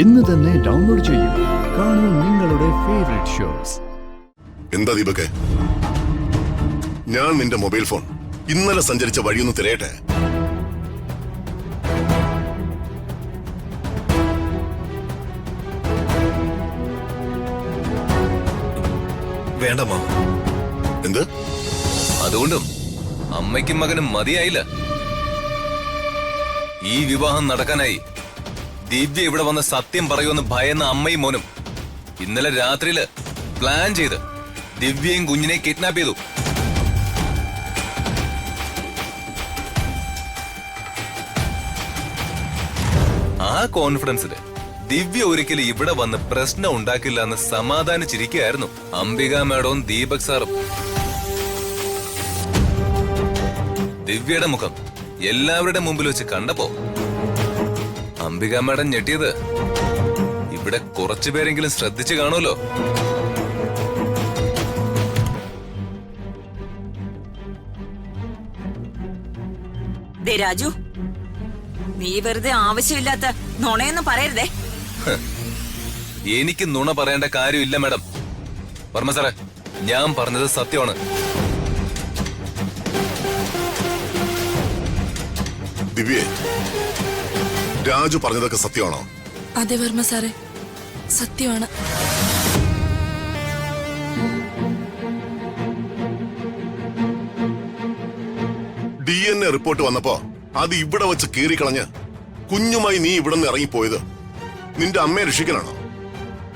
ഇന്ന് തന്നെ ഡൗൺലോഡ് ചെയ്യൂ. കാണൂ നിങ്ങളുടെ ഫേവറേറ്റ് ഷോസ്. എന്താ ദീപകേ, ഞാൻ നിന്റെ മൊബൈൽ ഫോൺ ഇന്നലെ സഞ്ചരിച്ച വഴിയൊന്ന് തിരയട്ടെ. വേണ്ടമ്മ. എന്ത്? അതുകൊണ്ടും അമ്മയ്ക്കും മകനും മതിയായില്ല. ഈ വിവാഹം നടക്കാനായി ദിവ്യ ഇവിടെ വന്ന് സത്യം പറയുമെന്ന് ഭയന്ന അമ്മയും മോനും ഇന്നലെ രാത്രിയില് പ്ലാൻ ചെയ്ത് ദിവ്യയും കുഞ്ഞിനെ കിഡ്നാപ്പ് ചെയ്തു. ആ കോൺഫിഡൻസില് ദിവ്യ ഒരിക്കലും ഇവിടെ വന്ന് പ്രശ്നം ഉണ്ടാക്കില്ല എന്ന് സമാധാനിച്ചിരിക്കുകയായിരുന്നു അംബിക മാഡവും ദീപക് സാറും. ദിവ്യയുടെ മുഖം എല്ലാവരുടെ മുമ്പിൽ വെച്ച് കണ്ടപ്പോ അംബിക മാഡം ഞെട്ടിയത് ഇവിടെ കുറച്ചുപേരെങ്കിലും ശ്രദ്ധിച്ചു കാണുമല്ലോ. രാജു, നീ വെറുതെ ആവശ്യമില്ലാത്ത നുണയൊന്നും പറയരുതേ. എനിക്ക് നുണ പറയേണ്ട കാര്യമില്ല മാഡം. വർമ്മ സാറേ, ഞാൻ പറഞ്ഞത് സത്യമാണ്. ദിവ്യേ, രാജു പറഞ്ഞതൊക്കെ സത്യമാണോ? അതെ വർമ്മ സാറേ, സത്യമാണ്. DNA റിപ്പോർട്ട് വന്നപ്പോ അത് ഇവിടെ വെച്ച് കീറിക്കളഞ്ഞ് കുഞ്ഞുമായി നീ ഇവിടെ നിന്ന് ഇറങ്ങിപ്പോയത് നിന്റെ അമ്മയെ രക്ഷിക്കാനാണോ?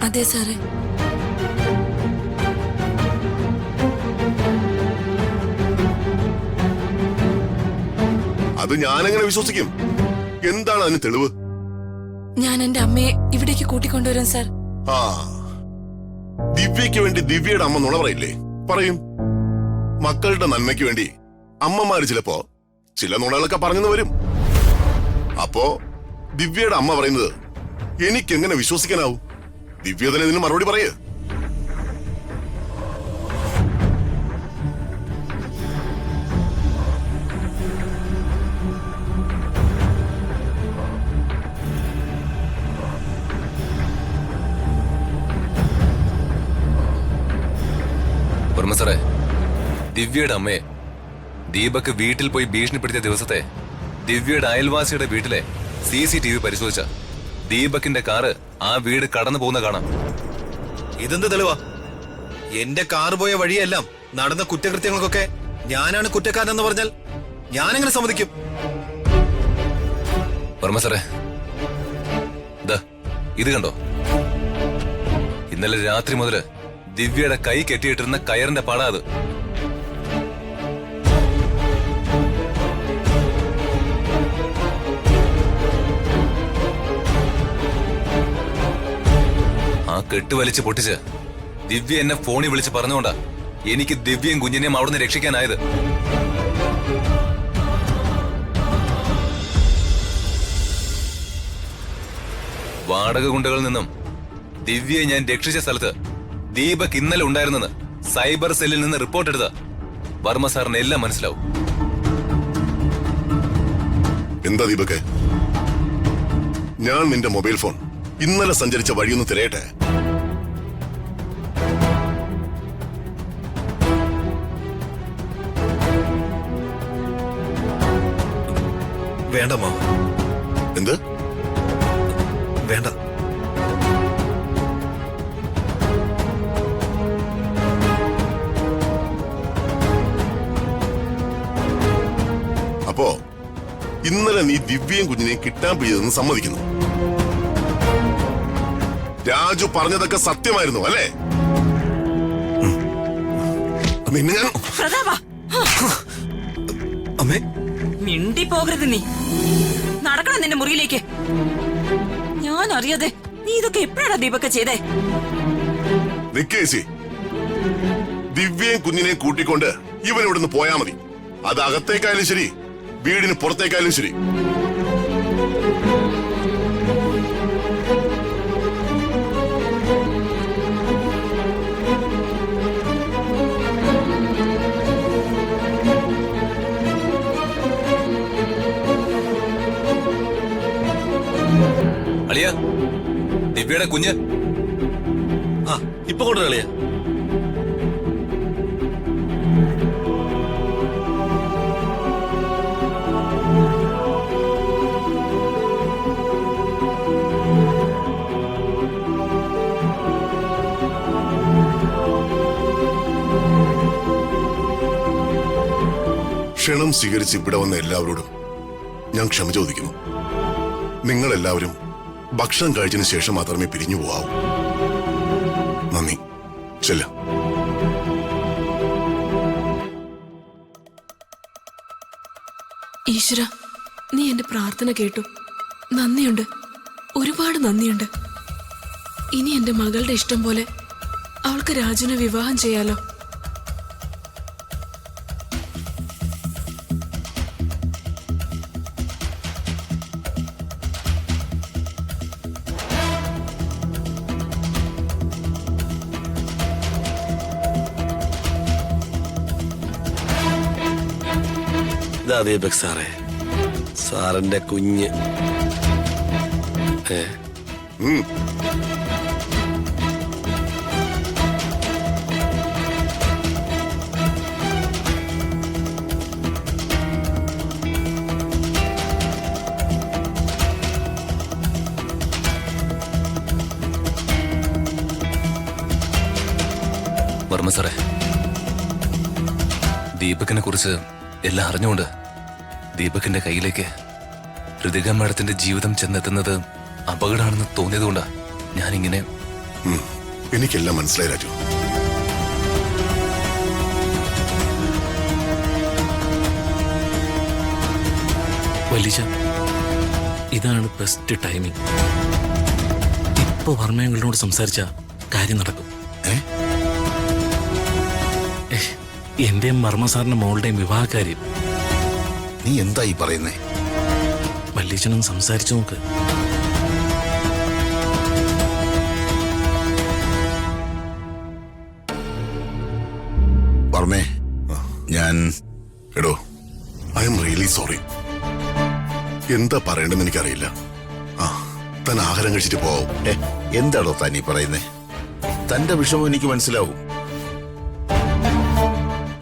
അതെ സാറേ. അത് ഞാനെങ്ങനെ വിശ്വസിക്കും? എന്താണ് അതിന് തെളിവ്? ഞാൻ എന്റെ അമ്മയെ ഇവിടേക്ക് കൂട്ടിക്കൊണ്ടുവരാം സാർ. ആ, ദിവ്യയ്ക്ക് വേണ്ടി ദിവ്യയുടെ അമ്മ നുണ പറയില്ലേ? പറയും. മക്കളുടെ നന്മയ്ക്ക് വേണ്ടി അമ്മമാര് ചിലപ്പോ ചില നുണകളൊക്കെ പറഞ്ഞെന്ന് വരും. അപ്പോ ദിവ്യയുടെ അമ്മ പറയുന്നത് എനിക്കെങ്ങനെ വിശ്വസിക്കാനാവും? ദിവ്യ തന്നെ ഇതിന് മറുപടി പറയേ. വർമ്മ സാറേ, ദിവ്യയുടെ അമ്മയെ ദീപക് വീട്ടിൽ പോയി ഭീഷണിപ്പെടുത്തിയ ദിവസത്തെ ദിവ്യയുടെ അയൽവാസിയുടെ വീട്ടിലെ CCTV പരിശോധിച്ച ദീപകിന്റെ കാറ് ആ വീട് കടന്നു പോകുന്ന കാണാം. ഇതെന്ത് തെളിവാ? എന്റെ കാർ പോയ വഴിയെല്ലാം നടന്ന കുറ്റകൃത്യങ്ങൾക്കൊക്കെ ഞാനാണ് കുറ്റക്കാരനെന്ന് പറഞ്ഞാൽ ഞാനെങ്ങനെ സമ്മതിക്കും? വർമ്മ സാറേ, ഇത് കണ്ടോ? ഇന്നലെ രാത്രി മുതല് ദിവ്യയുടെ കൈ കെട്ടിയിട്ടിരുന്ന കയറിന്റെ പട അത്. ആ കെട്ട് വലിച്ച് പൊട്ടിച്ച് ദിവ്യ എന്നെ ഫോണിൽ വിളിച്ച് പറഞ്ഞുകൊണ്ടാ എനിക്ക് ദിവ്യയും കുഞ്ഞിനെയും അവിടുന്ന് രക്ഷിക്കാനായത്. വാടക ഗുണ്ടകളിൽ നിന്നും ദിവ്യയെ ഞാൻ രക്ഷിച്ച സ്ഥലത്ത് ദീപക് ഇന്നലെ ഉണ്ടായിരുന്നെന്ന് സൈബർ സെല്ലിൽ നിന്ന് റിപ്പോർട്ട് എടുത്ത വർമ്മ സാറിന് എല്ലാം മനസ്സിലാവും. എന്താ ദീപകേ, ഞാൻ നിന്റെ മൊബൈൽ ഫോൺ ഇന്നലെ സഞ്ചരിച്ച വഴിയൊന്ന് തിരയട്ടെ. വേണ്ടമ്മ. എന്ത്? വേണ്ട. അപ്പോ ഇന്നലെ നീ ദിവ്യയും കുഞ്ഞിനെയും കിഡ്നാപ്പ് ചെയ്തെന്ന് സമ്മതിക്കുന്നു. രാജു പറഞ്ഞതൊക്കെ സത്യമായിരുന്നു അല്ലേ? നിന്നെ ഞാൻ അമ്മേ, മിണ്ടി പോകരുത്. നീ നടക്കണം നിന്റെ മുറിയിലേക്ക്. ഞാൻ അറിയാതെ നീ ഇതൊക്കെ എപ്പോഴാണ് ദീപക ചെയ്തേ? നിക്കേശി, ദിവ്യയും കുഞ്ഞിനെയും കൂട്ടിക്കൊണ്ട് ഇവൻ ഇവിടുന്ന് പോയാ മതി. അത് അകത്തേക്കായാലും ശരി, വീടിന് പുറത്തേക്കായാലും ശരി. അളിയ, ദിവ്യയുടെ കുഞ്ഞ്. ആ ഇപ്പൊ കൊണ്ട് കളിയാ. ക്ഷണം സ്വീകരിച്ച് ഇവിടെ വന്ന എല്ലാവരോടും ഞാൻ ക്ഷമ ചോദിക്കുന്നു. നിങ്ങളെല്ലാവരും ഭക്ഷണം കഴിച്ചതിന് ശേഷം മാത്രമേ പിരിഞ്ഞു പോകാവൂ. നന്ദി. ചെല്ല. ഈശ്വര, നീ എന്റെ പ്രാർത്ഥന കേട്ടു. നന്ദിയുണ്ട്, ഒരുപാട് നന്ദിയുണ്ട്. ഇനി എന്റെ മകളുടെ ഇഷ്ടം പോലെ അവൾക്ക് രാജുവിനെ വിവാഹം ചെയ്യാലോ. ഇതാ ദീപക് സാറേ, സാറിന്റെ കുഞ്ഞ്. വർമ്മ സാറേ, ദീപകിനെ കുറിച്ച് എല്ലാം അറിഞ്ഞുകൊണ്ട് ദീപകിന്റെ കയ്യിലേക്ക് ഹൃതിക മാഡത്തിന്റെ ജീവിതം ചെന്നെത്തുന്നത് അപകടമാണെന്ന് തോന്നിയതുകൊണ്ടാ ഞാനിങ്ങനെ. എനിക്കെല്ലാം മനസ്സിലായി രാജു. വലിയ ഇതാണ് ബെസ്റ്റ് ടൈമിംഗ്. ഇപ്പൊ വർമ്മയങ്ങളോട് സംസാരിച്ച കാര്യം നടക്കും. എന്റെയും വർമ്മ സാറിന്റെ മോളുടെയും വിവാഹകാര്യം. നീ എന്തായി പറയുന്നേ? വല്യച്ഛനും സംസാരിച്ചു നോക്ക്. വർമ്മേ, എടോ, ഐ എം റിയലി സോറി. എന്താ പറയണ്ടെന്ന് എനിക്കറിയില്ല. താൻ ആഹാരം കഴിച്ചിട്ട് പോവും. എന്താണോ താനീ പറയുന്നേ? തന്റെ വിഷമം എനിക്ക് മനസ്സിലാവും.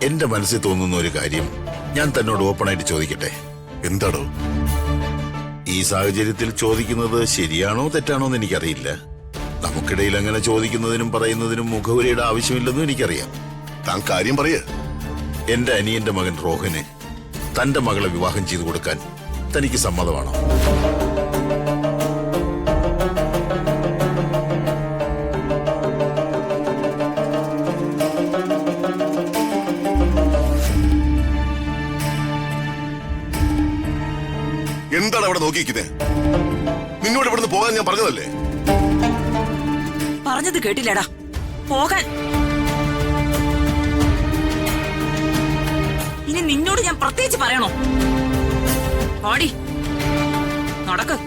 എന്റെ മനസ്സിൽ തോന്നുന്ന ഒരു കാര്യം ഞാൻ തന്നോട് ഓപ്പണായിട്ട് ചോദിക്കട്ടെ? എന്താടോ? ഈ സാഹചര്യത്തിൽ ചോദിക്കുന്നത് ശരിയാണോ തെറ്റാണോ എന്ന് എനിക്കറിയില്ല. നമുക്കിടയിൽ അങ്ങനെ ചോദിക്കുന്നതിനും പറയുന്നതിനും മുഖവുരയുടെ ആവശ്യമില്ലെന്നും എനിക്കറിയാം. താൻ കാര്യം പറയേ. എന്റെ അനിയന്റെ മകൻ റോഹന് തന്റെ മകളെ വിവാഹം ചെയ്തു കൊടുക്കാൻ തനിക്ക് സമ്മതമാണോ? എന്താണ് അവിടെ നോക്കിയിരിക്കുന്നേ? നിന്നോട് ഇവിടുന്ന് പോകാൻ ഞാൻ പറഞ്ഞതല്ലേ? പറഞ്ഞത് കേട്ടില്ലടാ, പോകാൻ. ഇനി നിന്നോട് ഞാൻ പ്രത്യേകിച്ച് പറയണോ? പാടി നടക്ക്.